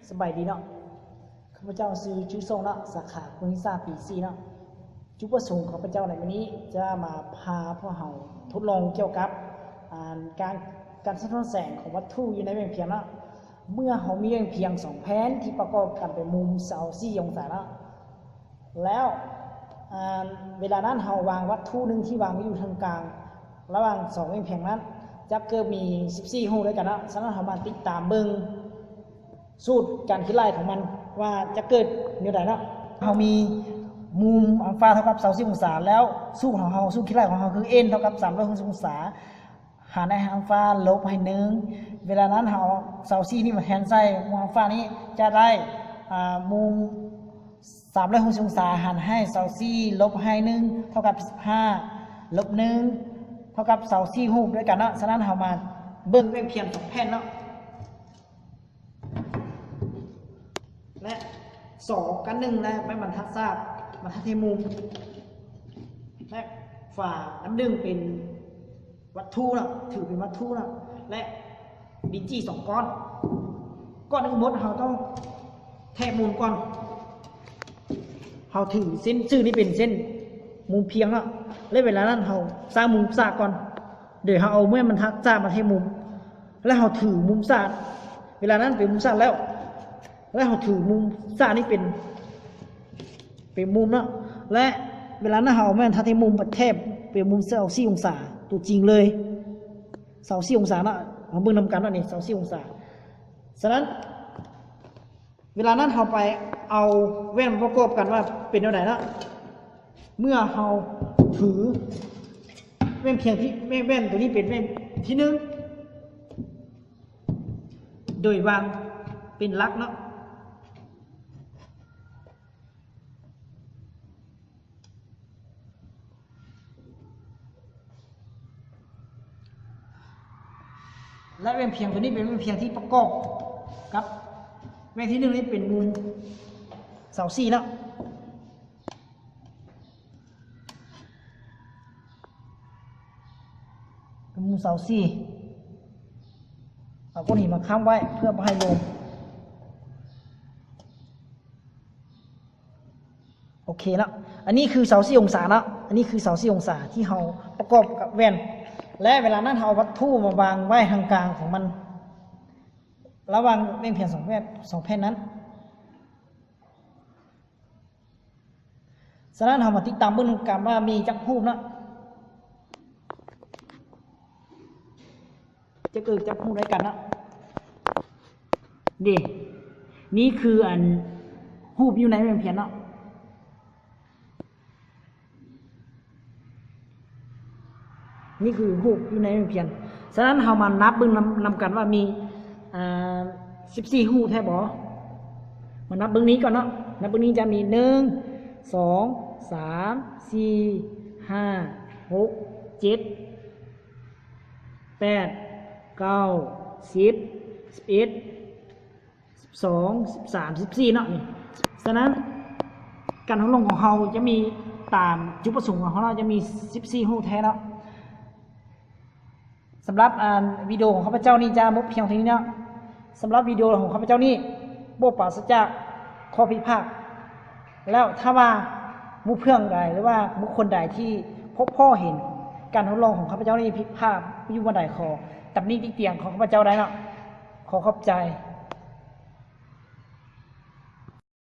สบายดีเนาะข้าพเจ้าชื่อจุทรงเนาะสาขาคณิตศาสตร์ปี4เนาะจุดประสงค์ของข้าพเจ้าในวันนี้จะมาพาพวกเราทดลองเกี่ยวกับการสะท้อนแสงของวัตถุอยู่ในแม่เพียงเนาะเมื่อเรามีแม่เพียง2แผ่นที่ประกอบกันเป็นมุม24องศาเนาะแล้วเวลานั้นเราวางวัตถุหนึ่งที่วางอยู่ทางกลางระหว่าง2แม่เพียงนั้นจะเกิดมี14หูด้วยกันนะฉะนั้นเรามาติดตามเบิ่งสูตรการคิดไล่ของมันว่าจะเกิดเนื้อใดเนาะเรามีมุมอัลฟาเท่ากับ24องศาแล้วสูตรของเราสูตรคิดไล่ของเราคือ n เท่ากับ360องศาหารในอัลฟาลบให้1เวลานั้นเรา24นี่มาแทนใส่มุมอัลฟานี้จะได้มุม360องศาหารให้24ลบให้1เท่ากับ15ลบ1เท่ากับ24รูปด้วยกันเนาะฉะนั้นเรามาเบิ่งเป็นเพียง2แผ่นเนาะและ2กับ1และไม่บรรทัดทราบบรรทัดที่มุมและฝาน้ำดึงเป็นวัตถุเนาะถือเป็นวัตถุเนาะและดินจี้2ก้อนหนึ่งหมดเราต้องแทะมุมก่อนเราถือเส้นชื่อนี่เป็นเส้นมุมเพียงเนาะและเวลานั้นเราสร้างมุมซากก่อนเดี๋ยวเราเอาเมื่อมันทักซากมาให้มุมแล้วเราถือมุมซากเวลานั้นเป็นมุมซากแล้วเราถือมุมซากนี่เป็นมุมเนาะและเวลานั้นเราเอาเมื่อทักให้มุมประเทศเป็นมุม24องศาตัวจริงเลย24องศาเนาะเอาเบิ่งนำกันว่านี่24องศาฉะนั้นเวลานั้นเราไปเอาแว่นประกอบกันว่าเป็นเท่าไหร่นะเมื่อเราถือแว่นเพียงที่แว่นตัวนี้เป็นแว่นที่1โดยวางเป็นลักเนาะและแว่นเพียงตัวนี้เป็นแว่นเพียงที่ประกอบกับแว่นที่1นี้เป็นมุม24เนาะเป็นมุม24เอาก้อนหินมาค้ำไว้เพื่อไม่ให้ลงโอเคแล้วอันนี้คือ24องศาเนาะอันนี้คือ24องศาที่เราประกอบกับแว่นและเวลานั้นเราเอาวัตถุมาวางไว้ทางกลางของมันระหว่างแว่นเพียง2แผ่นนั้นฉะนั้นเรามาติดตามเบื้องการว่ามีจักรูปนะจะเกิดจักรูปด้วยกันนะดีนี่คืออันรูปอยู่ในแว่นเพียงเนาะนี่คือรูปอยู่ในแว่นเพียงฉะนั้นเรามานับเบื้องนำกันว่ามี14หูแท้บ่มานับเบื้องนี้ก่อนเนาะนับเบื้องนี้จะมี1 2 3 4 5 6 7 8 9 10 11 12 13 14เนาะนี่ฉะนั้นการทดลองของเราจะมีตามจุดประสงค์ของเราจะมี14หูแท้เนาะสำหรับวิดีโอของข้าพเจ้านี่จะมุกเพียงเท่านี้เนาะสำหรับวิดีโอของข้าพเจ้านี่บ่ปราศจากข้อผิดพลาดแล้วถ้าว่ามุกเพื่อนใดหรือว่าบุคคลใดที่พบพ่อเห็นการทดลองของข้าพเจ้านี่ผิดพลาดอยู่วันใดขอตำหนิติเตียงของข้าพเจ้าได้เนาะขอขอบใจ